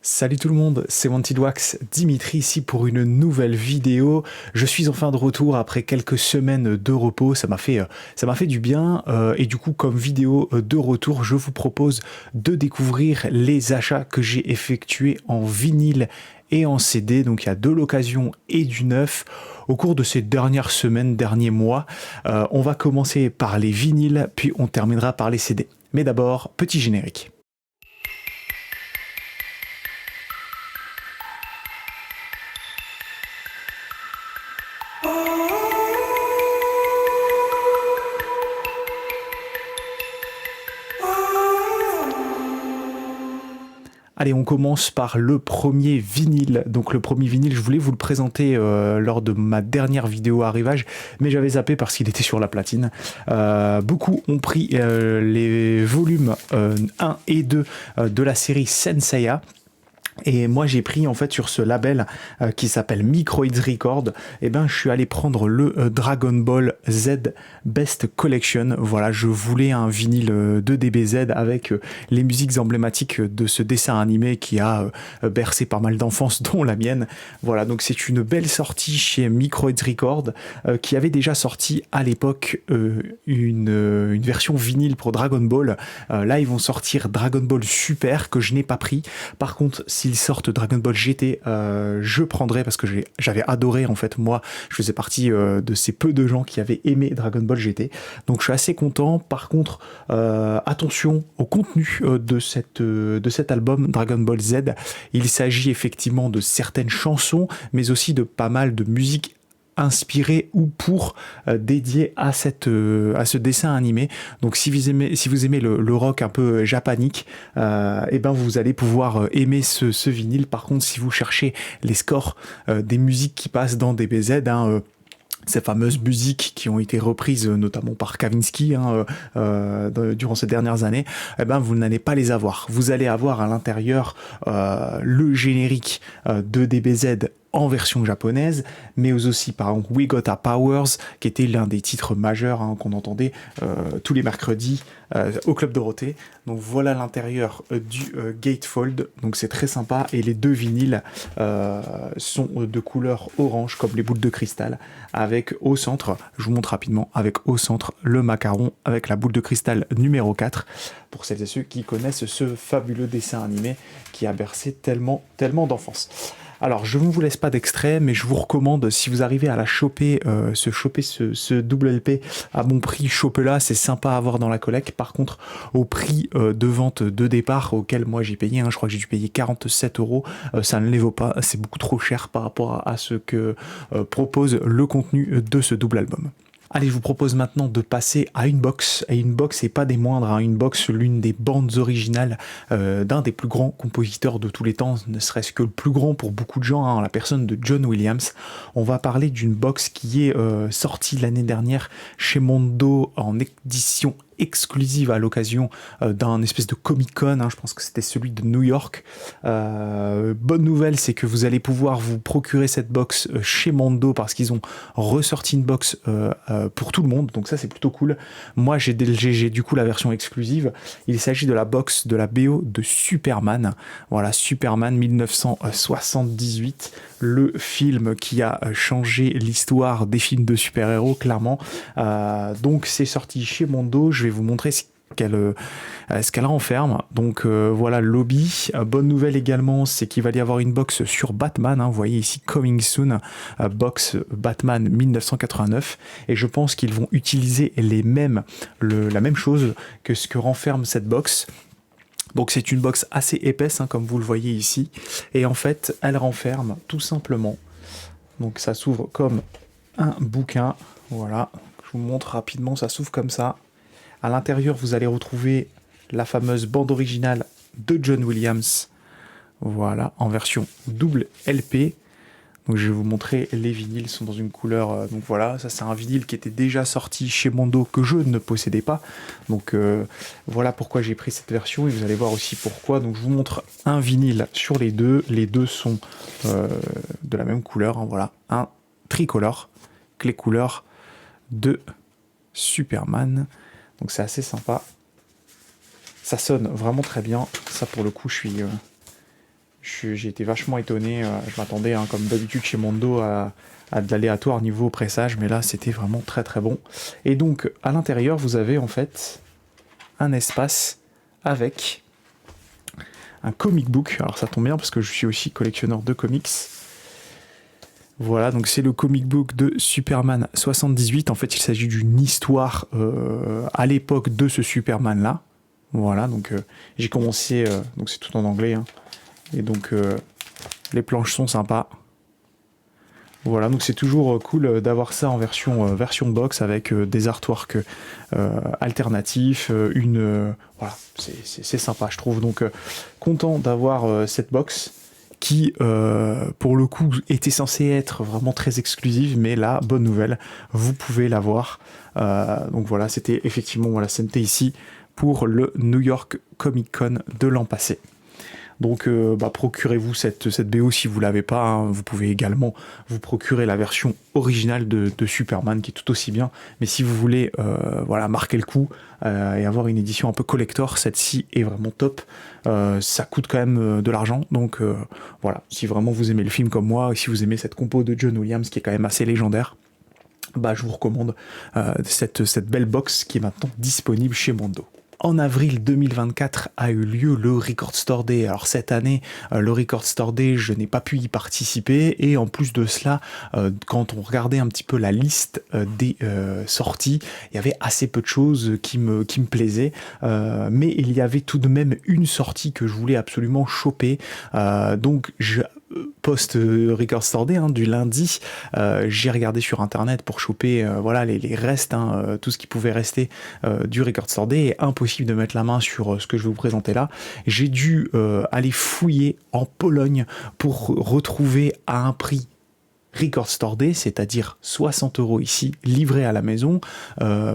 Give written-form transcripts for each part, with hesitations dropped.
Salut tout le monde, c'est Wanted Wax, Dimitri ici pour une nouvelle vidéo. Je suis enfin de retour après quelques semaines de repos, ça m'a fait du bien et du coup comme vidéo de retour, je vous propose de découvrir les achats que j'ai effectués en vinyle et en CD, donc il y a de l'occasion et du neuf. Au cours de ces dernières semaines, derniers mois, on va commencer par les vinyles, puis on terminera par les CD. Mais d'abord, petit générique. Allez, on commence par le premier vinyle. Donc le premier vinyle, je voulais vous le présenter lors de ma dernière vidéo arrivage, mais j'avais zappé parce qu'il était sur la platine. Beaucoup ont pris les volumes 1 et 2 de la série Senseiya. Et moi j'ai pris en fait sur ce label qui s'appelle Microids Record, et ben je suis allé prendre le Dragon Ball Z Best Collection. Voilà, je voulais un vinyle de DBZ avec les musiques emblématiques de ce dessin animé qui a bercé pas mal d'enfance dont la mienne. Voilà, donc c'est une belle sortie chez Microids Record qui avait déjà sorti à l'époque une version vinyle pour Dragon Ball. Là ils vont sortir Dragon Ball Super que je n'ai pas pris. Par contre, s'ils sortent Dragon Ball GT, je prendrai parce que j'avais adoré en fait. Moi, je faisais partie de ces peu de gens qui avaient aimé Dragon Ball GT. Donc je suis assez content. Par contre, attention au contenu de cet album Dragon Ball Z. Il s'agit effectivement de certaines chansons, mais aussi de pas mal de musique inspiré ou pour dédié à ce dessin animé. Donc si vous aimez le rock un peu japanique, et ben vous allez pouvoir aimer ce vinyle. Par contre, si vous cherchez les scores des musiques qui passent dans DBZ, ces fameuses musiques qui ont été reprises notamment par Kavinsky durant ces dernières années, eh ben vous n'allez pas les avoir. Vous allez avoir à l'intérieur le générique de DBZ en version japonaise, mais aussi par exemple We Got Our Powers, qui était l'un des titres majeurs qu'on entendait tous les mercredis au Club Dorothée. Donc voilà l'intérieur du Gatefold, donc c'est très sympa, et les deux vinyles sont de couleur orange comme les boules de cristal, avec au centre, je vous montre rapidement, avec au centre le macaron avec la boule de cristal numéro 4, pour celles et ceux qui connaissent ce fabuleux dessin animé qui a bercé tellement d'enfance. Alors, je ne vous laisse pas d'extrait, mais je vous recommande, si vous arrivez à la choper, ce double LP à bon prix, chopez-la, c'est sympa à avoir dans la collecte. Par contre, au prix de vente de départ, auquel moi j'ai payé, je crois que j'ai dû payer 47 €, ça ne les vaut pas, c'est beaucoup trop cher par rapport à ce que propose le contenu de ce double album. Allez, je vous propose maintenant de passer à une box, et pas des moindres, une box, l'une des bandes originales d'un des plus grands compositeurs de tous les temps, ne serait-ce que le plus grand pour beaucoup de gens, la personne de John Williams. On va parler d'une box qui est sortie l'année dernière chez Mondo en édition exclusive à l'occasion d'un espèce de Comic-Con, je pense que c'était celui de New York. Bonne nouvelle, c'est que vous allez pouvoir vous procurer cette box chez Mondo parce qu'ils ont ressorti une box pour tout le monde, donc ça c'est plutôt cool. Moi j'ai du coup la version exclusive. Il s'agit de la box de la BO de Superman. Voilà, Superman 1978, le film qui a changé l'histoire des films de super-héros, clairement. Donc c'est sorti chez Mondo. Je vais vous montrer ce qu'elle renferme. Donc voilà, lobby. Bonne nouvelle également, c'est qu'il va y avoir une box sur Batman. Vous voyez ici Coming Soon, box Batman 1989. Et je pense qu'ils vont utiliser la même chose que ce que renferme cette box. Donc c'est une box assez épaisse, comme vous le voyez ici. Et en fait, elle renferme tout simplement. Donc ça s'ouvre comme un bouquin. Voilà, je vous montre rapidement, ça s'ouvre comme ça. À l'intérieur, vous allez retrouver la fameuse bande originale de John Williams. Voilà, en version double LP. Donc je vais vous montrer, les vinyles sont dans une couleur, donc voilà, ça c'est un vinyle qui était déjà sorti chez Mondo que je ne possédais pas. Donc voilà pourquoi j'ai pris cette version, et vous allez voir aussi pourquoi. Donc je vous montre un vinyle sur les deux sont de la même couleur, voilà, un tricolore, les couleurs de Superman. Donc c'est assez sympa. Ça sonne vraiment très bien. Ça pour le coup, je j'ai été vachement étonné. Je m'attendais, hein, comme d'habitude chez Mondo, à de l'aléatoire niveau pressage, mais là c'était vraiment très très bon. Et donc à l'intérieur vous avez en fait un espace avec un comic book. Alors ça tombe bien parce que je suis aussi collectionneur de comics. Voilà, donc c'est le comic book de Superman 78. En fait il s'agit d'une histoire à l'époque de ce Superman là. Voilà, donc j'ai commencé, donc c'est tout en anglais, hein. Et donc les planches sont sympas. Voilà, donc c'est toujours cool d'avoir ça en version box avec des artworks alternatifs, voilà, c'est sympa je trouve. Donc content d'avoir cette box qui pour le coup était censée être vraiment très exclusive, mais là, bonne nouvelle, vous pouvez l'avoir. Donc voilà, c'était effectivement, voilà, c'était ici pour le New York Comic Con de l'an passé. Donc procurez-vous cette BO si vous l'avez pas, hein. Vous pouvez également vous procurer la version originale de Superman qui est tout aussi bien. Mais si vous voulez voilà, marquer le coup et avoir une édition un peu collector, celle-ci est vraiment top. Ça coûte quand même de l'argent. Donc voilà, si vraiment vous aimez le film comme moi, et si vous aimez cette compo de John Williams qui est quand même assez légendaire, je vous recommande cette belle box qui est maintenant disponible chez Mondo. En avril 2024 a eu lieu le Record Store Day. Alors cette année, le Record Store Day, je n'ai pas pu y participer. Et en plus de cela, quand on regardait un petit peu la liste des sorties, il y avait assez peu de choses qui me plaisaient. Mais il y avait tout de même une sortie que je voulais absolument choper. Donc post-Record Store Day, hein, du lundi, j'ai regardé sur internet pour choper voilà, les restes, hein, tout ce qui pouvait rester du Record Store Day. Et impossible de mettre la main sur ce que je vais vous présenter là. J'ai dû aller fouiller en Pologne pour retrouver à un prix Record Store Day, c'est-à-dire 60 € ici, livré à la maison,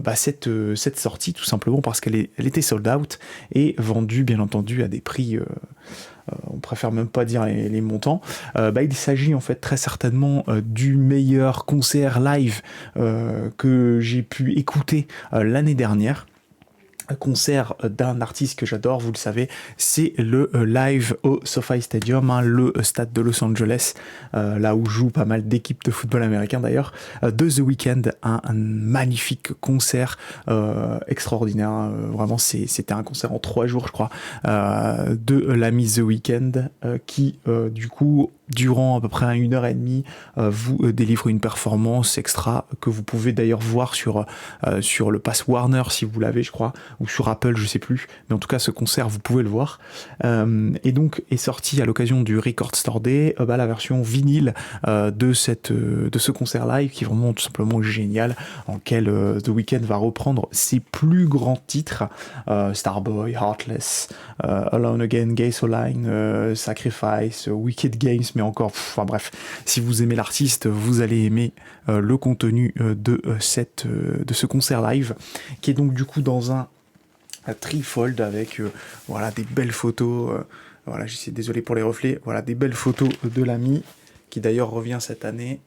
cette sortie, tout simplement parce qu'elle était sold out et vendue bien entendu à des prix... on préfère même pas dire les montants. Il s'agit en fait très certainement du meilleur concert live que j'ai pu écouter l'année dernière. Concert d'un artiste que j'adore, vous le savez, c'est le live au SoFi Stadium, hein, le stade de Los Angeles, là où jouent pas mal d'équipes de football américain d'ailleurs, de The Weeknd, un magnifique concert extraordinaire, hein, vraiment c'était un concert en 3 jours je crois, de l'ami The Weeknd, qui du coup durant à peu près 1h30 vous délivre une performance extra que vous pouvez d'ailleurs voir sur le Pass Warner si vous l'avez je crois, ou sur Apple, je sais plus, mais en tout cas ce concert vous pouvez le voir, et donc est sorti à l'occasion du Record Store Day la version vinyle de ce concert live qui est vraiment tout simplement génial, en lequel The Weeknd va reprendre ses plus grands titres, Starboy, Heartless, Alone Again, Gasoline, Sacrifice, Wicked Games, mais encore, bref, si vous aimez l'artiste, vous allez aimer le contenu de ce concert live, qui est donc du coup dans un trifold avec voilà, des belles photos, voilà, désolé pour les reflets, voilà, des belles photos de l'ami, qui d'ailleurs revient cette année.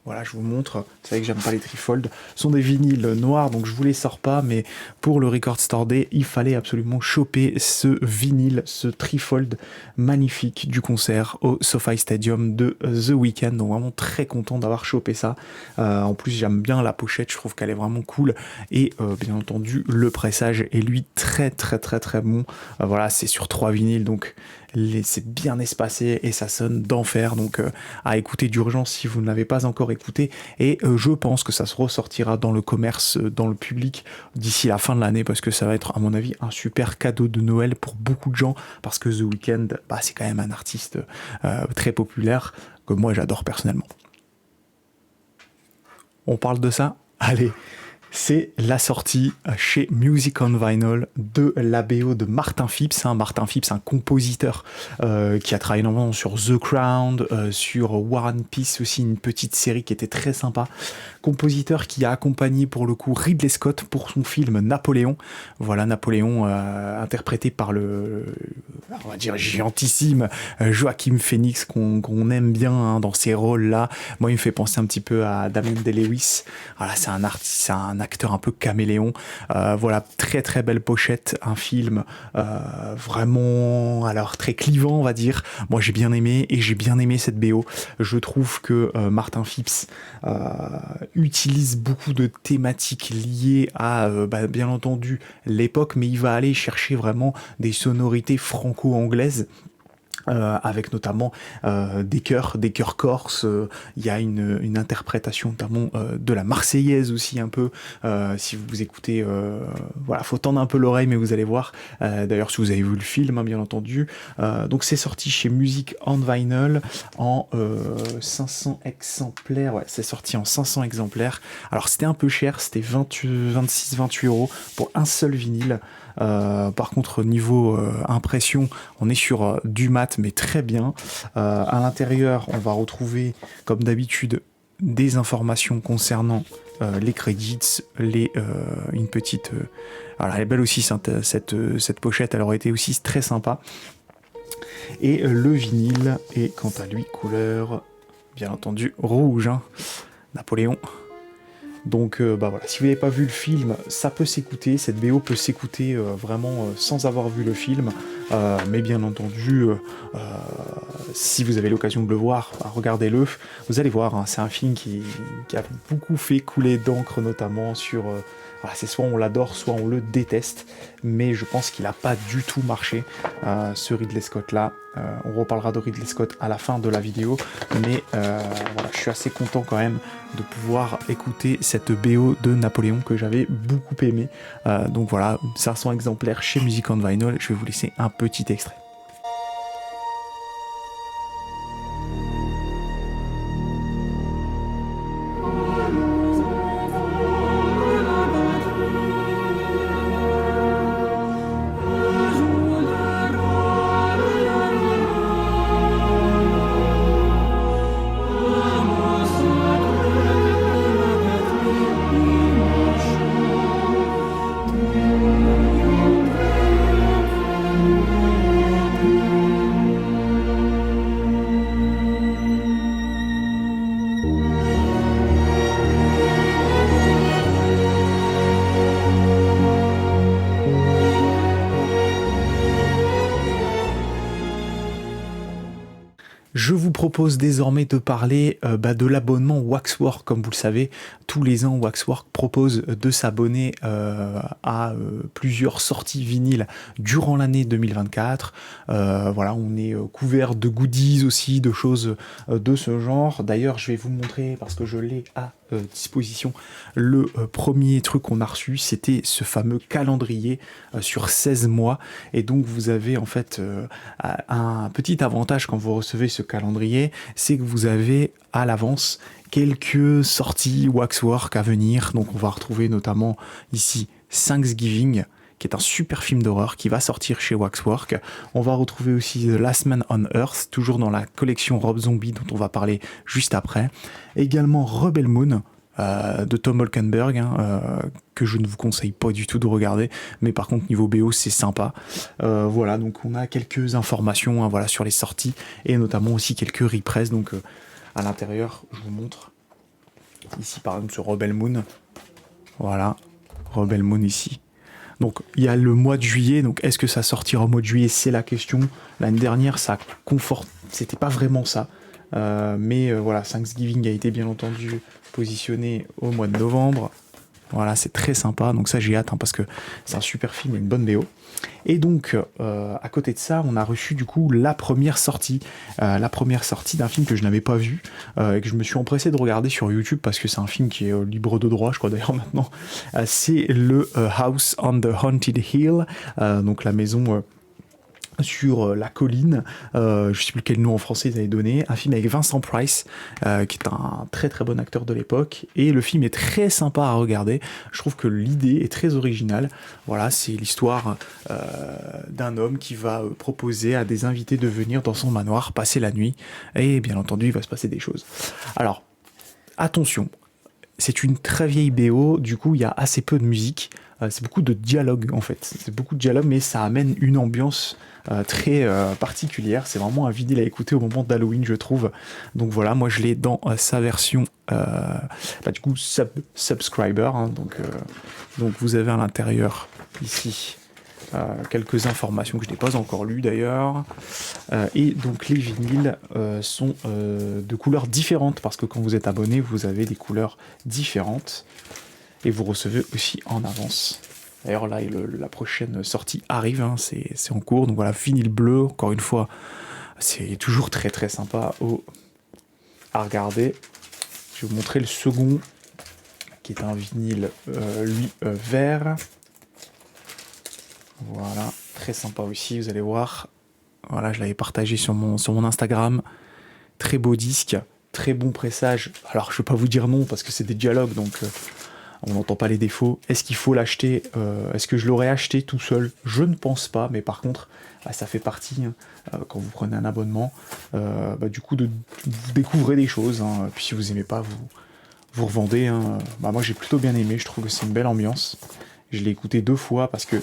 Voilà, je vous montre, vous savez que j'aime pas les trifolds, ce sont des vinyles noirs, donc je vous les sors pas, mais pour le Record Store Day, il fallait absolument choper ce vinyle, ce trifold magnifique du concert au SoFi Stadium de The Weeknd, donc vraiment très content d'avoir chopé ça. En plus j'aime bien la pochette, je trouve qu'elle est vraiment cool, et bien entendu le pressage est lui très très très très bon. Voilà, c'est sur 3 vinyles, donc c'est bien espacé et ça sonne d'enfer, donc à écouter d'urgence si vous ne l'avez pas encore écouté, et je pense que ça se ressortira dans le commerce, dans le public d'ici la fin de l'année, parce que ça va être à mon avis un super cadeau de Noël pour beaucoup de gens, parce que The Weeknd, c'est quand même un artiste très populaire que moi j'adore personnellement. On parle de ça? Allez, c'est la sortie chez Music on Vinyl de la BO de Martin Phipps. Martin Phipps, un compositeur qui a travaillé énormément sur The Crown, sur War and Peace aussi, une petite série qui était très sympa. Compositeur qui a accompagné pour le coup Ridley Scott pour son film Napoléon. Voilà, Napoléon interprété par on va dire géantissime Joaquin Phoenix, qu'on aime bien, hein, dans ces rôles-là. Moi, il me fait penser un petit peu à Daniel Day-Lewis. Voilà, c'est un acteur un peu caméléon. Voilà, très très belle pochette, un film vraiment alors très clivant on va dire. Moi j'ai bien aimé et j'ai bien aimé cette BO. Je trouve que Martin Phipps utilise beaucoup de thématiques liées à bien entendu l'époque, mais il va aller chercher vraiment des sonorités franco-anglaises. Avec notamment des chœurs corses. Il y a une interprétation notamment de la Marseillaise aussi un peu. Si vous écoutez, voilà, faut tendre un peu l'oreille, mais vous allez voir. D'ailleurs, si vous avez vu le film, hein, bien entendu. Donc c'est sorti chez Music on Vinyl en 500 exemplaires. Ouais, c'est sorti en 500 exemplaires. Alors c'était un peu cher, c'était 26-28 € pour un seul vinyle. Par contre niveau impression, on est sur du mat mais très bien. À l'intérieur on va retrouver comme d'habitude des informations concernant les credits, une petite... alors elle est belle aussi cette pochette, elle aurait été aussi très sympa. Et le vinyle est quant à lui couleur bien entendu rouge, hein, Napoléon. Donc voilà, si vous n'avez pas vu le film, ça peut s'écouter, cette BO peut s'écouter vraiment sans avoir vu le film, mais bien entendu, si vous avez l'occasion de le voir, regardez-le, vous allez voir, hein, c'est un film qui a beaucoup fait couler d'encre, notamment sur... voilà, c'est soit on l'adore, soit on le déteste, mais je pense qu'il n'a pas du tout marché, ce Ridley Scott-là. On reparlera de Ridley Scott à la fin de la vidéo, mais voilà, je suis assez content quand même de pouvoir écouter cette BO de Napoléon que j'avais beaucoup aimé. Donc voilà, 500 exemplaires chez Music on Vinyl, je vais vous laisser un petit extrait. Je vous propose désormais de parler de l'abonnement Waxwork. Comme vous le savez, tous les ans, Waxwork propose de s'abonner à plusieurs sorties vinyles durant l'année 2024. Voilà, on est couvert de goodies aussi, de choses de ce genre. D'ailleurs, je vais vous montrer, parce que je l'ai à disposition, le premier truc qu'on a reçu, c'était ce fameux calendrier sur 16 mois. Et donc, vous avez en fait un petit avantage quand vous recevez ce calendrier, c'est que vous avez à l'avance quelques sorties Waxwork à venir. Donc on va retrouver notamment ici Thanksgiving, qui est un super film d'horreur qui va sortir chez Waxwork. On va retrouver aussi The Last Man on Earth, toujours dans la collection Rob Zombie dont on va parler juste après. Également Rebel Moon, de Tom Holkenberg, que je ne vous conseille pas du tout de regarder, mais par contre niveau BO c'est sympa. Voilà, donc on a quelques informations voilà, sur les sorties, et notamment aussi quelques repress. Donc à l'intérieur, je vous montre ici par exemple ce Rebel Moon. Voilà, Rebel Moon ici. Donc il y a le mois de juillet, donc est-ce que ça sortira au mois de juillet, c'est la question. L'année dernière ça conforte, c'était pas vraiment ça. Mais voilà, Thanksgiving a été bien entendu positionné au mois de novembre. Voilà, c'est très sympa, donc ça j'ai hâte, parce que c'est un super film et une bonne BO. Et donc, à côté de ça, on a reçu du coup la première sortie d'un film que je n'avais pas vu, et que je me suis empressé de regarder sur YouTube, parce que c'est un film qui est libre de droit, je crois d'ailleurs maintenant. C'est le House on the Haunted Hill, donc la maison... sur la colline, je sais plus quel nom en français ils avaient donné, un film avec Vincent Price, qui est un très très bon acteur de l'époque, et le film est très sympa à regarder. Je trouve que l'idée est très originale. Voilà, c'est l'histoire d'un homme qui va proposer à des invités de venir dans son manoir passer la nuit, et bien entendu il va se passer des choses. Alors attention, c'est une très vieille BO, du coup il y a assez peu de musique. c'est beaucoup de dialogue en fait. C'est beaucoup de dialogue, mais ça amène une ambiance très particulière. C'est vraiment un vinyle à écouter au moment d'Halloween, je trouve. Donc voilà, moi je l'ai dans sa version du coup subscriber. Hein, donc vous avez à l'intérieur ici quelques informations que je n'ai pas encore lues d'ailleurs. Et donc les vinyles sont de couleurs différentes parce que quand vous êtes abonné, vous avez des couleurs différentes et vous recevez aussi en avance. D'ailleurs là, la prochaine sortie arrive, hein, c'est en cours. Donc voilà, vinyle bleu, encore une fois, c'est toujours très très sympa à regarder. Je vais vous montrer le second, qui est un vinyle, vert. Voilà, très sympa aussi, vous allez voir. Voilà, je l'avais partagé sur mon Instagram. Très beau disque, très bon pressage. Alors, je ne vais pas vous dire non, parce que c'est des dialogues, donc on n'entend pas les défauts. Est-ce qu'il faut l'acheter Est-ce que je l'aurais acheté tout seul? Je ne pense pas, mais par contre, ça fait partie, quand vous prenez un abonnement, du coup, vous découvrez des choses. Hein. Puis si vous n'aimez pas, vous revendez. Hein. Moi, j'ai plutôt bien aimé, je trouve que c'est une belle ambiance. Je l'ai écouté 2 fois, parce que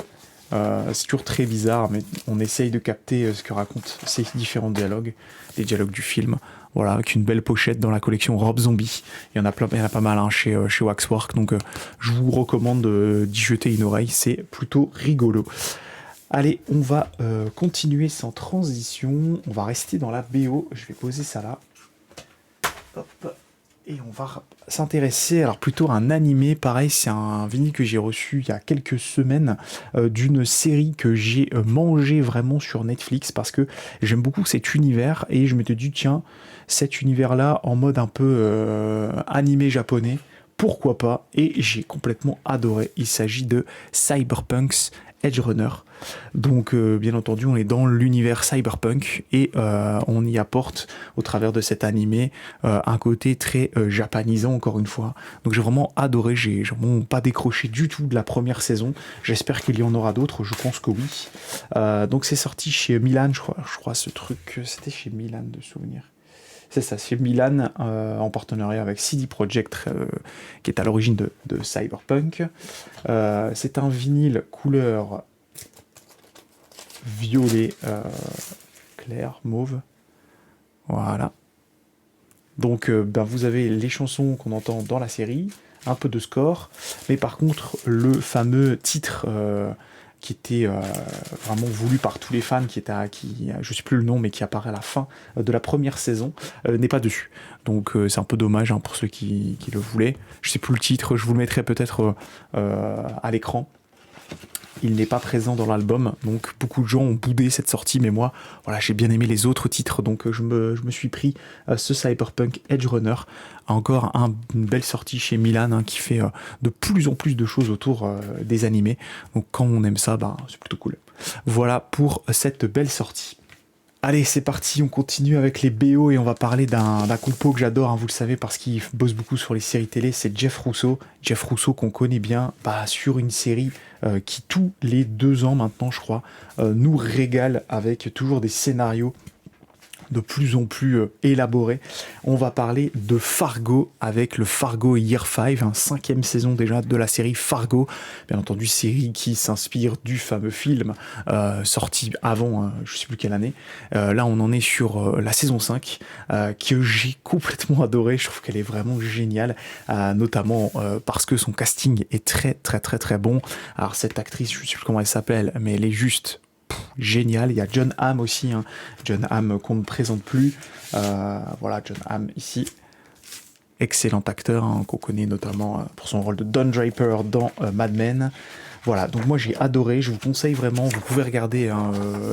c'est toujours très bizarre, mais on essaye de capter ce que racontent ces différents dialogues, les dialogues du film. Voilà, avec une belle pochette dans la collection Rob Zombie. Il y en a pas mal hein, chez Waxwork, donc je vous recommande d'y jeter une oreille, c'est plutôt rigolo. Allez, on va continuer sans transition, on va rester dans la BO, je vais poser ça là. Hop. Et on va s'intéresser alors plutôt à un animé, pareil c'est un vinyle que j'ai reçu il y a quelques semaines d'une série que j'ai mangé vraiment sur Netflix parce que j'aime beaucoup cet univers et je m'étais dit tiens, cet univers là en mode un peu animé japonais, pourquoi pas, et j'ai complètement adoré. Il s'agit de Cyberpunk's Edge Runner. Donc bien entendu on est dans l'univers cyberpunk et on y apporte au travers de cet animé un côté très japanisant encore une fois. Donc j'ai vraiment adoré, j'ai vraiment pas décroché du tout de la première saison. J'espère qu'il y en aura d'autres, je pense que oui. Donc c'est sorti chez Milan, je crois ce truc c'était chez Milan de souvenir. C'est ça, c'est Milan en partenariat avec CD Projekt qui est à l'origine de Cyberpunk. C'est un vinyle couleur violet clair, mauve. Voilà. Donc vous avez les chansons qu'on entend dans la série, un peu de score, mais par contre le fameux titre qui était vraiment voulu par tous les fans, je sais plus le nom, mais qui apparaît à la fin de la première saison, n'est pas dessus. Donc c'est un peu dommage hein, pour ceux qui le voulaient. Je sais plus le titre, je vous le mettrai peut-être à l'écran. Il n'est pas présent dans l'album, donc beaucoup de gens ont boudé cette sortie, mais moi, voilà, j'ai bien aimé les autres titres, donc je me suis pris ce Cyberpunk Edge Runner, encore une belle sortie chez Milan hein, qui fait de plus en plus de choses autour des animés, donc quand on aime ça, c'est plutôt cool. Voilà pour cette belle sortie. Allez, c'est parti, on continue avec les BO et on va parler d'un compo que j'adore, hein, vous le savez, parce qu'il bosse beaucoup sur les séries télé, c'est Jeff Russo. Jeff Russo qu'on connaît bien sur une série qui tous les 2 ans maintenant, je crois, nous régale avec toujours des scénarios de plus en plus élaboré. On va parler de Fargo avec le Fargo Year 5, 5e saison déjà de la série Fargo. Bien entendu, série qui s'inspire du fameux film sorti avant, je sais plus quelle année. Là, on en est sur la saison 5 que j'ai complètement adoré. Je trouve qu'elle est vraiment géniale, notamment parce que son casting est très très très très bon. Alors cette actrice, je sais plus comment elle s'appelle, mais elle est juste génial. Il y a Jon Hamm aussi, hein. Jon Hamm qu'on ne présente plus. Voilà, Jon Hamm ici. Excellent acteur hein, qu'on connaît notamment pour son rôle de Don Draper dans Mad Men. Voilà, donc moi j'ai adoré, je vous conseille vraiment, vous pouvez regarder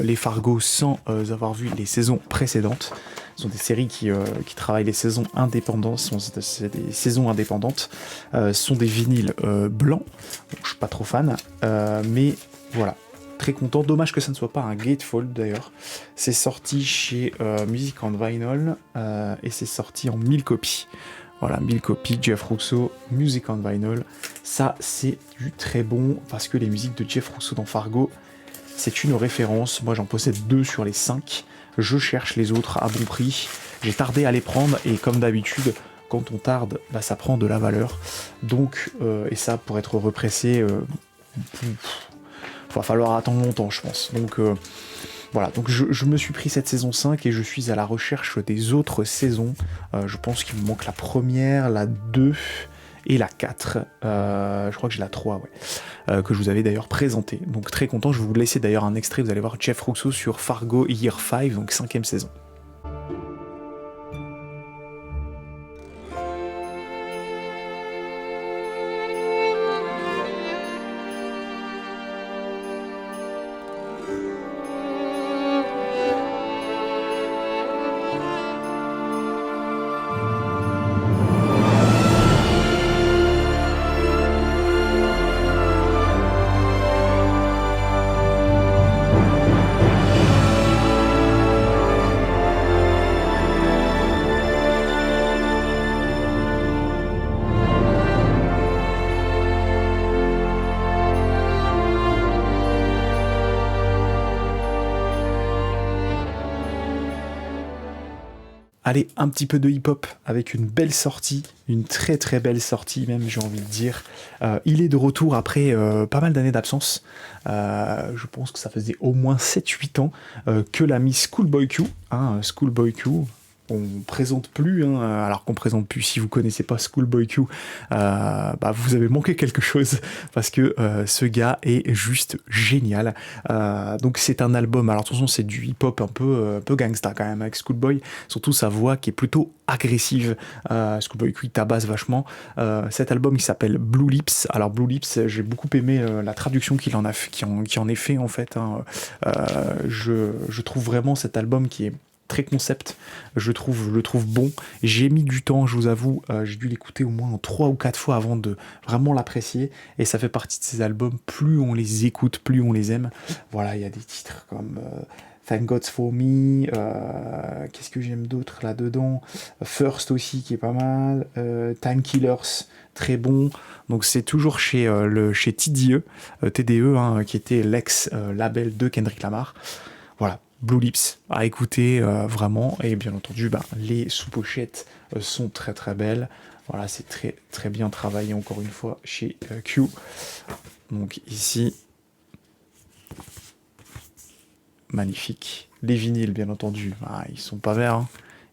les Fargo sans avoir vu les saisons précédentes. Ce sont des séries qui travaillent les saisons indépendantes, c'est des saisons indépendantes, ce sont des vinyles blancs, donc je suis pas trop fan, mais voilà. Très content, dommage que ça ne soit pas un gatefold d'ailleurs. C'est sorti chez Music on Vinyl et c'est sorti en 1000 copies. Voilà, 1000 copies, Jeff Russo, Music on Vinyl. Ça, c'est du très bon parce que les musiques de Jeff Russo dans Fargo, c'est une référence. Moi, j'en possède 2 sur les 5. Je cherche les autres à bon prix. J'ai tardé à les prendre et comme d'habitude, quand on tarde, ça prend de la valeur. Donc, et ça, pour être repressé, va falloir attendre longtemps, je pense. Donc voilà, donc je me suis pris cette saison 5 et je suis à la recherche des autres saisons. Je pense qu'il me manque la première, la 2 et la 4. Je crois que j'ai la 3, ouais. Que je vous avais d'ailleurs présenté. Donc très content, je vais vous laisser d'ailleurs un extrait, vous allez voir Jeff Russo sur Fargo Year 5, donc 5ème saison. Allez, un petit peu de hip-hop avec une belle sortie, une très très belle sortie même, j'ai envie de dire. Il est de retour après pas mal d'années d'absence. Je pense que ça faisait au moins 7-8 ans que l'ami Schoolboy Q, Schoolboy Q, on présente plus, alors qu'on présente plus. Si vous connaissez pas Schoolboy Q, vous avez manqué quelque chose parce que ce gars est juste génial. Donc c'est un album. Alors attention, c'est du hip-hop un peu gangsta quand même avec Schoolboy. Surtout sa voix qui est plutôt agressive. Schoolboy Q il tabasse vachement. Cet album il s'appelle Blue Lips. Alors Blue Lips, j'ai beaucoup aimé la traduction qu'il en a, qui en est fait en fait. Je trouve vraiment cet album qui est très concept, je le trouve bon. J'ai mis du temps, je vous avoue, j'ai dû l'écouter au moins 3 ou 4 fois avant de vraiment l'apprécier, et ça fait partie de ces albums, plus on les écoute, plus on les aime. Voilà, il y a des titres comme Thank God For Me, qu'est-ce que j'aime d'autre là-dedans, First aussi qui est pas mal, Time Killers, très bon. Donc c'est toujours chez TDE, qui était l'ex-label de Kendrick Lamar. Voilà, Blue Lips à écouter vraiment, et bien entendu les sous-pochettes sont très très belles. Voilà, c'est très très bien travaillé encore une fois chez Q. Donc ici, magnifique. Les vinyles bien entendu, ils sont pas verts,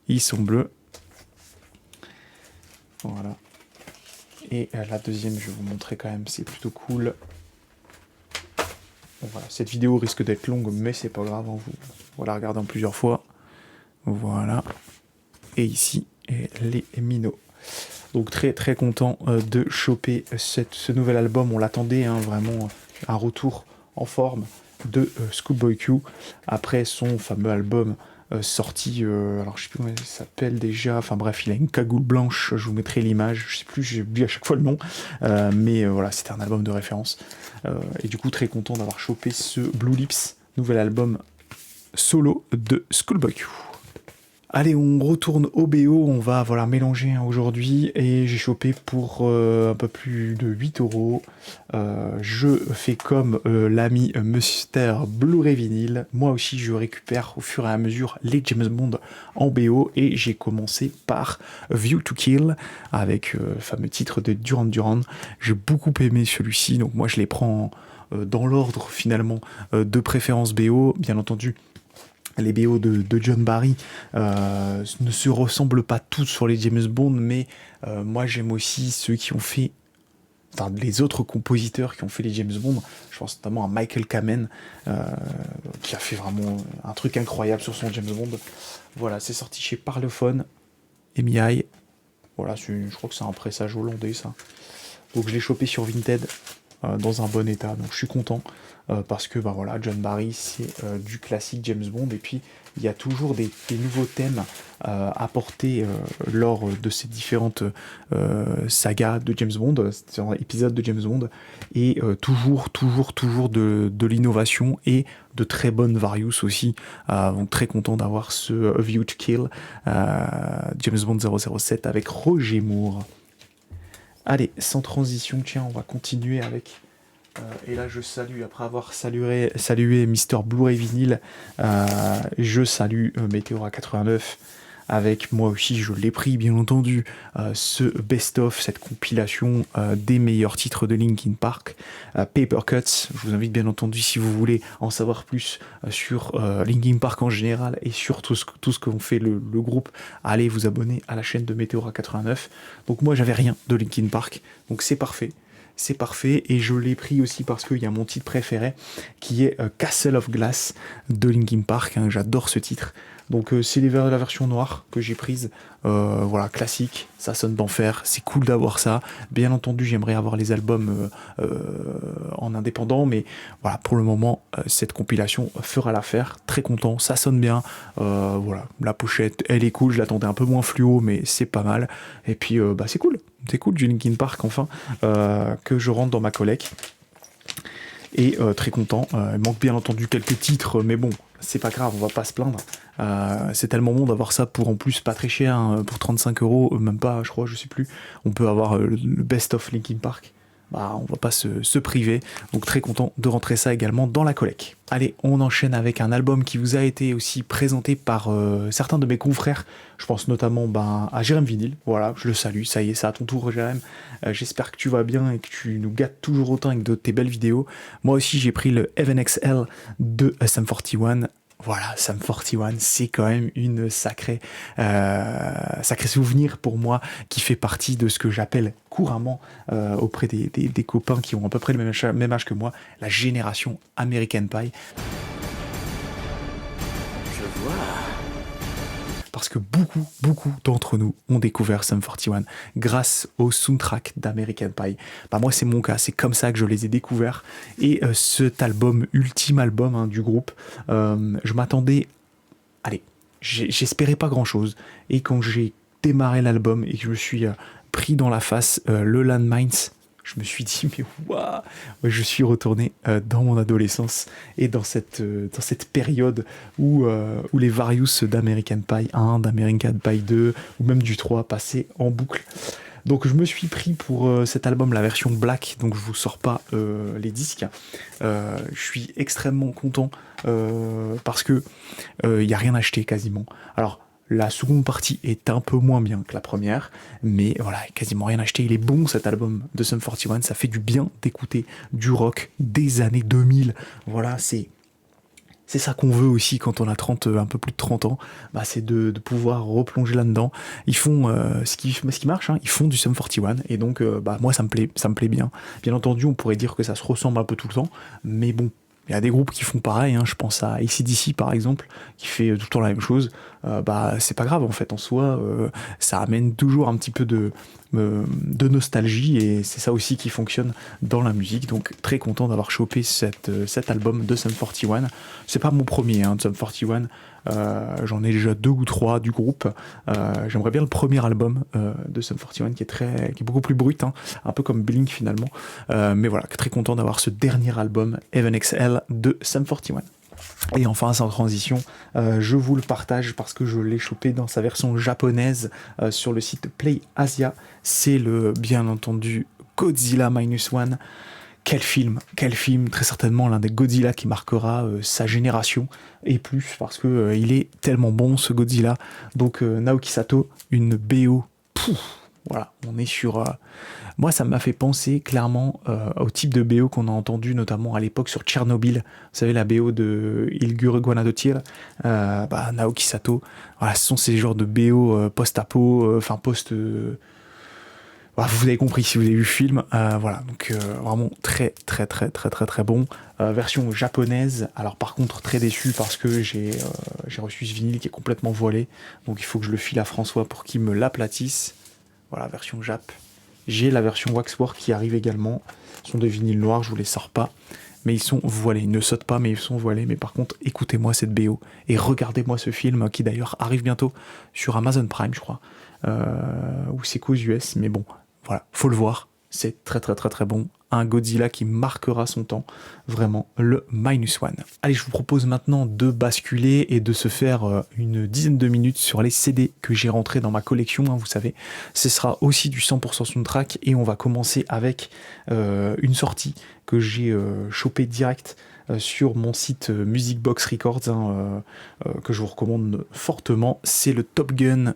ils sont bleus. Voilà. Et la deuxième, je vais vous montrer quand même, c'est plutôt cool. Bon, voilà, cette vidéo risque d'être longue, mais c'est pas grave, vous la regardez en plusieurs fois. Voilà. Et ici, les minots. Donc très très content de choper ce nouvel album. On l'attendait, vraiment, un retour en forme de Schoolboy Q après son fameux album sorti, alors je sais plus comment il s'appelle déjà, enfin bref, il a une cagoule blanche, je vous mettrai l'image, je sais plus, j'ai oublié à chaque fois le nom, mais voilà, c'était un album de référence, et du coup très content d'avoir chopé ce Blue Lips, nouvel album solo de Schoolboy Q. Allez, on retourne au BO, on va mélanger aujourd'hui, et j'ai chopé pour un peu plus de 8€. Je fais comme l'ami Mr. Blu-ray Vinyl. Moi aussi, je récupère au fur et à mesure les James Bond en BO, et j'ai commencé par View to Kill, avec le fameux titre de Duran Duran. J'ai beaucoup aimé celui-ci, donc moi je les prends dans l'ordre finalement de préférence BO, bien entendu. Les BO de John Barry ne se ressemblent pas tous sur les James Bond, mais moi j'aime aussi ceux qui ont fait, enfin les autres compositeurs qui ont fait les James Bond. Je pense notamment à Michael Kamen, qui a fait vraiment un truc incroyable sur son James Bond. Voilà, c'est sorti chez Parlophone, EMI. Voilà, je crois que c'est un pressage hollandais ça. Donc je l'ai chopé sur Vinted, dans un bon état, donc je suis content, parce que John Barry c'est du classique James Bond, et puis il y a toujours des nouveaux thèmes apportés lors de ces différentes sagas de James Bond, épisodes de James Bond, et toujours de l'innovation et de très bonnes Various aussi, donc très content d'avoir ce View to Kill, James Bond 007 avec Roger Moore. Allez, sans transition, tiens, on va continuer avec... et là, je salue, après avoir salué Mr. Blu-ray Vinyl, je salue Meteora89 avec moi aussi, je l'ai pris bien entendu, ce best-of, cette compilation des meilleurs titres de Linkin Park, Paper Cuts. Je vous invite bien entendu, si vous voulez en savoir plus sur Linkin Park en général et sur tout ce qu'ont fait le groupe, allez vous abonner à la chaîne de Meteora 89. Donc moi j'avais rien de Linkin Park, donc c'est parfait. C'est parfait, et je l'ai pris aussi parce qu'il y a mon titre préféré qui est Castle of Glass de Linkin Park, hein, j'adore ce titre. Donc c'est la version noire que j'ai prise, voilà, classique, ça sonne d'enfer, c'est cool d'avoir ça. Bien entendu, j'aimerais avoir les albums en indépendant, mais voilà, pour le moment, cette compilation fera l'affaire. Très content, ça sonne bien, voilà, la pochette, elle est cool, je l'attendais un peu moins fluo, mais c'est pas mal. Et puis, bah, c'est cool du Linkin Park, enfin, que je rentre dans ma collecte. Et très content, il manque bien entendu quelques titres, mais bon, c'est pas grave, on va pas se plaindre. C'est tellement bon d'avoir ça pour en plus pas très cher, hein, pour 35 €, même pas, je crois, je sais plus. On peut avoir le best of Linkin Park. Bah, on va pas se priver, donc très content de rentrer ça également dans la collecte. Allez, on enchaîne avec un album qui vous a été aussi présenté par certains de mes confrères. Je pense notamment à Jérém Vinyl. Voilà, je le salue, ça y est, c'est à ton tour, Jérém. J'espère que tu vas bien et que tu nous gâtes toujours autant avec de tes belles vidéos. Moi aussi, j'ai pris le Heaven XL de Sum 41. Voilà, Sum 41, c'est quand même une sacré souvenir pour moi, qui fait partie de ce que j'appelle couramment auprès des copains qui ont à peu près le même âge que moi, la génération American Pie. Je vois. Parce que beaucoup d'entre nous ont découvert Sum 41 grâce au soundtrack d'American Pie. Bah moi c'est mon cas, c'est comme ça que je les ai découverts. Et cet album, ultime album, hein, du groupe, je m'attendais... Allez, j'espérais pas grand chose. Et quand j'ai démarré l'album et que je me suis pris dans la face le Landmines, je me suis dit, mais waouh, je suis retourné dans mon adolescence et dans cette période où les Various d'American Pie 1, d'American Pie 2 ou même du 3 passaient en boucle. Donc je me suis pris pour cet album la version black, donc je vous sors pas les disques. Je suis extrêmement content parce que y a rien acheté quasiment. Alors la seconde partie est un peu moins bien que la première, mais voilà, quasiment rien acheté. Il est bon cet album de Sum 41, ça fait du bien d'écouter du rock des années 2000. Voilà, c'est ça qu'on veut aussi quand on a un peu plus de 30 ans, bah, c'est de pouvoir replonger là-dedans. Ils font ce qui marche, hein, ils font du Sum 41, et donc bah, moi ça me plaît bien. Bien entendu, on pourrait dire que ça se ressemble un peu tout le temps, mais bon, il y a des groupes qui font pareil, hein, je pense à AC/DC par exemple, qui fait tout le temps la même chose. Bah c'est pas grave en fait, en soi, ça amène toujours un petit peu de nostalgie, et c'est ça aussi qui fonctionne dans la musique. Donc très content d'avoir chopé cet album de Sum 41. C'est pas mon premier, hein, de Sum 41. J'en ai déjà 2 ou 3 du groupe. J'aimerais bien le premier album de Sum 41 qui est beaucoup plus brut, hein, un peu comme Blink finalement. Mais voilà, très content d'avoir ce dernier album Heaven XL de Sum 41. Et enfin, sans transition, je vous le partage parce que je l'ai chopé dans sa version japonaise sur le site Play Asia. C'est bien entendu Godzilla Minus One. Quel film, très certainement l'un des Godzilla qui marquera sa génération et plus, parce que il est tellement bon ce Godzilla. Donc Naoki Sato, une BO, voilà, on est sur... Moi ça m'a fait penser clairement au type de BO qu'on a entendu notamment à l'époque sur Tchernobyl. Vous savez, la BO de Ilgur Guanadotir, Naoki Sato, voilà, ce sont ces genres de BO post-apo, vous avez compris si vous avez vu le film. Voilà, donc vraiment très bon. Version japonaise. Alors par contre très déçu parce que j'ai reçu ce vinyle qui est complètement voilé, donc il faut que je le file à François pour qu'il me l'aplatisse. Voilà, version Jap. J'ai la version Waxwork qui arrive également. Ce sont des vinyles noirs, je vous les sors pas, mais ils sont voilés. Ils ne sautent pas, mais ils sont voilés. Mais par contre, écoutez-moi cette BO et regardez-moi ce film qui d'ailleurs arrive bientôt sur Amazon Prime, je crois, ou c'est qu'aux US. Mais bon, voilà, faut le voir. C'est très bon. Un Godzilla qui marquera son temps, vraiment, le Minus One. Allez, je vous propose maintenant de basculer et de se faire une dizaine de minutes sur les CD que j'ai rentrés dans ma collection, hein, vous savez. Ce sera aussi du 100% soundtrack, et on va commencer avec une sortie que j'ai chopée direct sur mon site Music Box Records, que je vous recommande fortement. C'est le Top Gun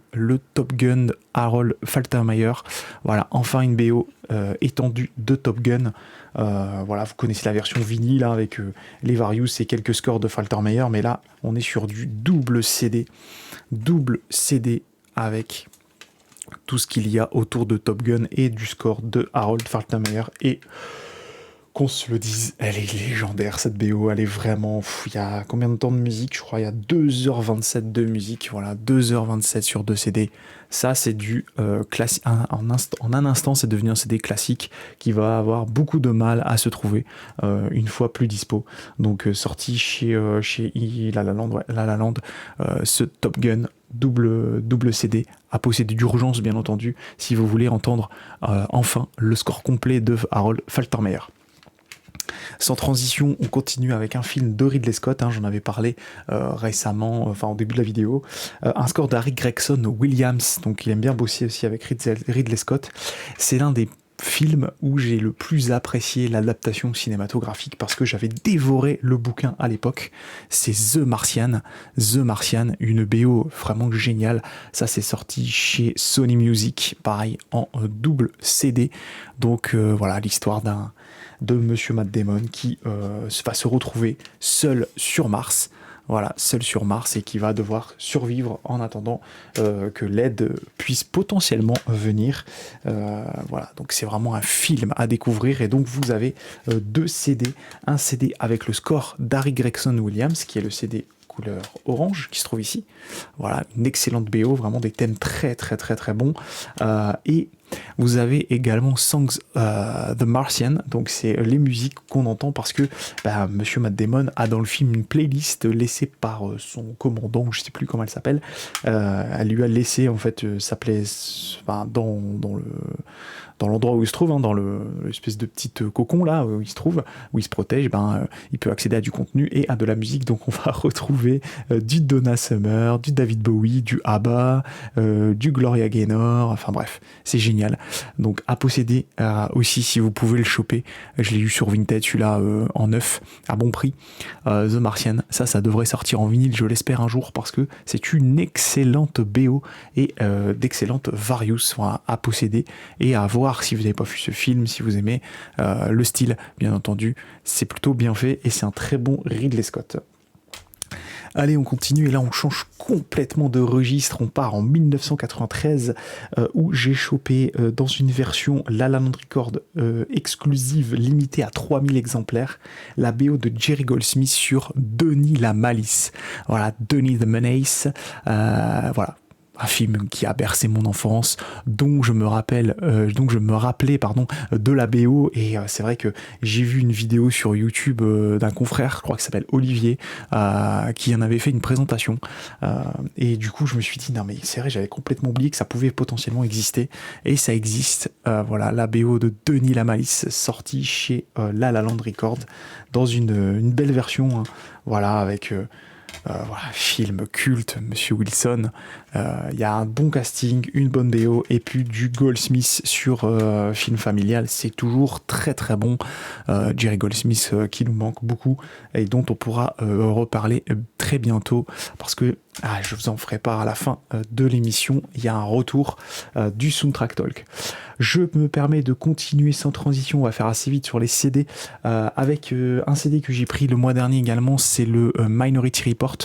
Harold Faltermeyer. Voilà, enfin une BO étendue de Top Gun. Voilà, vous connaissez la version vinyle hein, avec les Various et quelques scores de Faltermeyer, mais là on est sur du double CD avec tout ce qu'il y a autour de Top Gun et du score de Harold Faltermeyer. Et qu'on se le dise, elle est légendaire cette BO, elle est vraiment... Il y a combien de temps de musique? Je crois il y a 2h27 de musique, voilà, 2h27 sur 2 CD. Ça c'est du classique, en un instant c'est devenu un CD classique qui va avoir beaucoup de mal à se trouver une fois plus dispo. Donc sorti chez La La Land, La La Land, ce Top Gun double CD à posséder d'urgence bien entendu si vous voulez entendre enfin le score complet de Harold Faltermeyer. Sans transition, on continue avec un film de Ridley Scott, hein, j'en avais parlé récemment, enfin au début de la vidéo, un score d'Harry Gregson Williams, donc il aime bien bosser aussi avec Ridley Scott. C'est l'un des films où j'ai le plus apprécié l'adaptation cinématographique parce que j'avais dévoré le bouquin à l'époque. C'est The Martian, une BO vraiment géniale. Ça c'est sorti chez Sony Music, pareil en double CD. Donc voilà l'histoire de Monsieur Matt Damon qui va se retrouver seul sur Mars. Voilà, seul sur Mars et qui va devoir survivre en attendant que l'aide puisse potentiellement venir. Voilà, donc c'est vraiment un film à découvrir et donc vous avez 2 CD. Un CD avec le score d'Harry Gregson Williams qui est le CD couleur orange qui se trouve ici. Voilà, une excellente BO, vraiment des thèmes très bons. Et vous avez également Songs The Martian, donc c'est les musiques qu'on entend parce que Monsieur Matt Damon a dans le film une playlist laissée par son commandant, je sais plus comment elle s'appelle. Elle lui a laissé en fait sa playlist dans l'endroit où il se trouve, hein, dans l'espèce de petit cocon là où il se trouve, où il se protège, il peut accéder à du contenu et à de la musique. Donc on va retrouver du Donna Summer, du David Bowie, du ABBA, du Gloria Gaynor, enfin bref, c'est génial. Donc à posséder aussi si vous pouvez le choper. Je l'ai eu sur Vinted, celui-là en neuf, à bon prix. The Martian, ça devrait sortir en vinyle, je l'espère un jour, parce que c'est une excellente BO et d'excellentes Various à posséder et à voir si vous n'avez pas vu ce film, si vous aimez le style, bien entendu, c'est plutôt bien fait et c'est un très bon Ridley Scott. Allez, on continue et là on change complètement de registre, on part en 1993 où j'ai chopé dans une version La La Land Record exclusive limitée à 3000 exemplaires la BO de Jerry Goldsmith sur Denis la Malice. Voilà, Denis the Menace, voilà. Un film qui a bercé mon enfance, dont je me rappelais de la BO et c'est vrai que j'ai vu une vidéo sur YouTube d'un confrère, je crois qu'il s'appelle Olivier, qui en avait fait une présentation et du coup je me suis dit non mais c'est vrai, j'avais complètement oublié que ça pouvait potentiellement exister et ça existe. Voilà la BO de Denis la Malice sortie chez La La Land Record dans une belle version, hein, voilà avec voilà, film culte, Monsieur Wilson. Il y a un bon casting, une bonne BO et puis du Goldsmith sur film familial. C'est toujours très bon. Jerry Goldsmith qui nous manque beaucoup et dont on pourra reparler très bientôt parce que je vous en ferai part à la fin de l'émission. Il y a un retour du Soundtrack Talk. Je me permets de continuer sans transition, on va faire assez vite sur les CD, avec un CD que j'ai pris le mois dernier également, c'est le Minority Report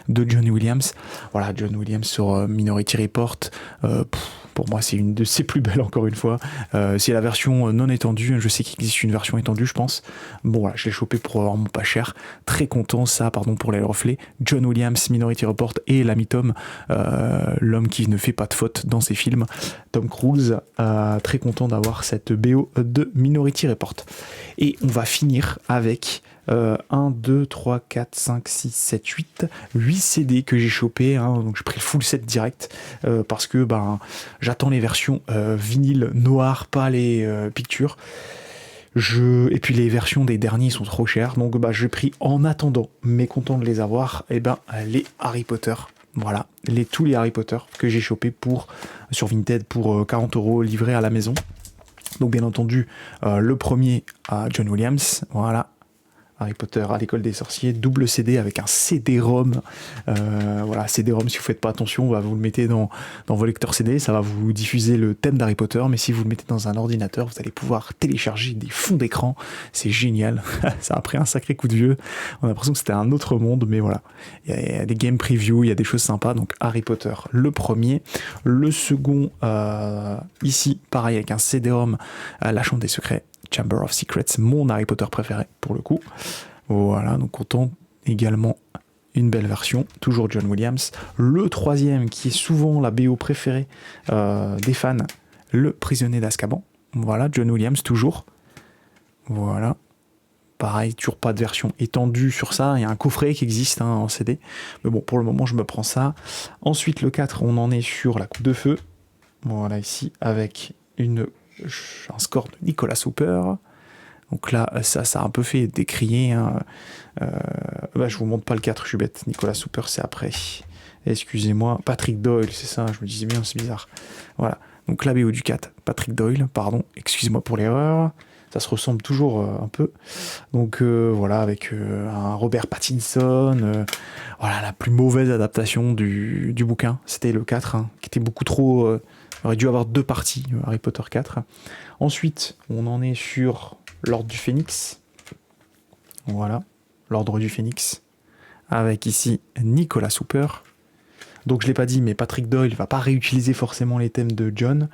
de John Williams. Voilà, John Williams sur Minority Report, pour moi c'est une de ses plus belles encore une fois. C'est la version non étendue, je sais qu'il existe une version étendue je pense. Bon voilà, je l'ai chopé pour vraiment pas cher, très content, ça pardon pour les reflets. John Williams, Minority Report et l'ami Tom, l'homme qui ne fait pas de faute dans ses films, Tom Cruise, très content d'avoir cette BO de Minority Report. Et on va finir avec 1, 2, 3, 4, 5, 6, 7, 8 CD que j'ai chopé, hein, donc j'ai pris le full set direct parce que j'attends les versions vinyle noir, pas les pictures. Et puis les versions des derniers sont trop chères, donc j'ai pris en attendant, mais content de les avoir, les Harry Potter. Voilà, tous les Harry Potter que j'ai chopé sur Vinted pour 40€ livrés à la maison. Donc bien entendu, le premier à John Williams, voilà. Harry Potter à l'école des sorciers, double CD avec un CD-ROM. Voilà, CD-ROM, si vous faites pas attention, bah, vous le mettez dans vos lecteurs CD, ça va vous diffuser le thème d'Harry Potter, mais si vous le mettez dans un ordinateur, vous allez pouvoir télécharger des fonds d'écran. C'est génial. Ça a pris un sacré coup de vieux. On a l'impression que c'était un autre monde, mais voilà. Il y a des game previews, il y a des choses sympas. Donc Harry Potter, le premier. Le second, ici, pareil, avec un CD-ROM, La Chambre des Secrets. Chamber of Secrets, mon Harry Potter préféré pour le coup. Voilà, donc autant également une belle version, toujours John Williams. Le troisième, qui est souvent la BO préférée des fans, Le Prisonnier d'Azkaban. Voilà, John Williams toujours. Voilà. Pareil, toujours pas de version étendue sur ça. Il y a un coffret qui existe en CD. Mais bon, pour le moment, je me prends ça. Ensuite, le 4, on en est sur La Coupe de Feu. Voilà, ici, avec un score de Nicolas Hooper. Donc là, ça a un peu fait décrier. Hein. Je vous montre pas le 4, je suis bête. Nicolas Hooper, c'est après. Excusez-moi. Patrick Doyle, c'est ça, je me disais bien, c'est bizarre. Voilà. Donc la BO du 4, Patrick Doyle, pardon, excusez-moi pour l'erreur. Ça se ressemble toujours un peu. Donc voilà, avec un Robert Pattinson. Voilà, la plus mauvaise adaptation du bouquin. C'était le 4, hein, qui était beaucoup trop... aurait dû avoir 2 parties, Harry Potter 4. Ensuite, on en est sur l'Ordre du Phénix. Voilà, l'Ordre du Phénix. Avec ici Nicolas Hooper. Donc je ne l'ai pas dit, mais Patrick Doyle ne va pas réutiliser forcément les thèmes de John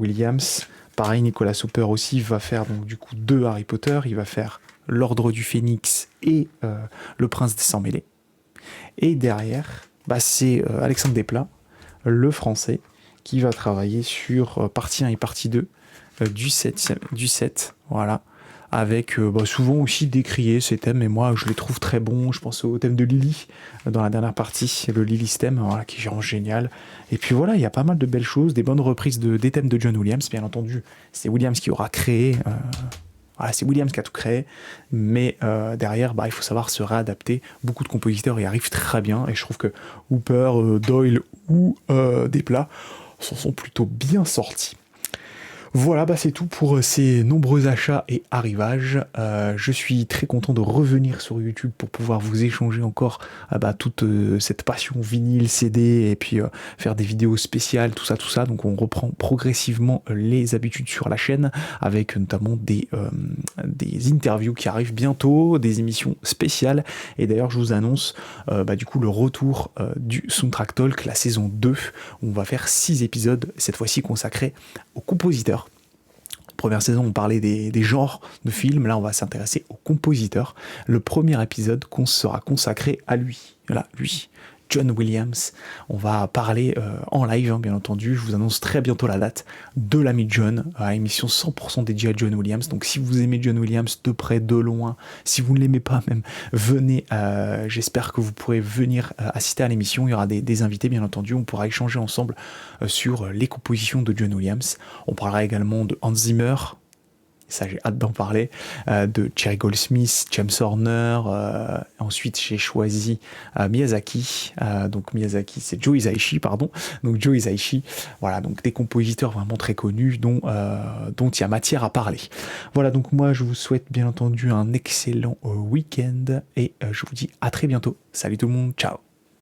Williams. Pareil, Nicolas Hooper aussi va faire donc du coup 2 Harry Potter. Il va faire l'Ordre du Phénix et Le Prince des Sangs Mêlés. Et derrière, c'est Alexandre Desplat, le français, qui va travailler sur partie 1 et partie 2 du 7, voilà, avec souvent aussi décrié ces thèmes, et moi je les trouve très bons. Je pense au thème de Lily dans la dernière partie, le Lily's thème, voilà, qui est genre génial. Et puis voilà, il y a pas mal de belles choses, des bonnes reprises des thèmes de John Williams, bien entendu. C'est Williams qui aura créé, voilà, c'est Williams qui a tout créé, mais derrière, il faut savoir se réadapter. Beaucoup de compositeurs y arrivent très bien, et je trouve que Hooper, Doyle ou Desplat s'en sont plutôt bien sortis. Voilà, c'est tout pour ces nombreux achats et arrivages. Je suis très content de revenir sur YouTube pour pouvoir vous échanger encore toute cette passion vinyle, CD, et puis faire des vidéos spéciales, tout ça. Donc on reprend progressivement les habitudes sur la chaîne, avec notamment des interviews qui arrivent bientôt, des émissions spéciales. Et d'ailleurs, je vous annonce du coup le retour du Soundtrack Talk, la saison 2, où on va faire 6 épisodes, cette fois-ci consacrés aux compositeurs. Première saison, on parlait des genres de films. Là, on va s'intéresser au compositeur. Le premier épisode sera consacré à lui. Voilà, lui, John Williams. On va parler en live, bien entendu. Je vous annonce très bientôt la date de l'ami John, à émission 100% dédiée à John Williams. Donc, si vous aimez John Williams de près, de loin, si vous ne l'aimez pas même, venez. J'espère que vous pourrez venir assister à l'émission. Il y aura des invités, bien entendu. On pourra échanger ensemble sur les compositions de John Williams. On parlera également de Hans Zimmer. Ça, j'ai hâte d'en parler, de Jerry Goldsmith, James Horner. Ensuite, j'ai choisi Miyazaki. Donc Miyazaki, c'est Joe Hisaishi, pardon. Donc Joe Hisaishi, voilà, donc des compositeurs vraiment très connus dont il y a matière à parler. Voilà, donc moi, je vous souhaite bien entendu un excellent week-end et je vous dis à très bientôt. Salut tout le monde, ciao.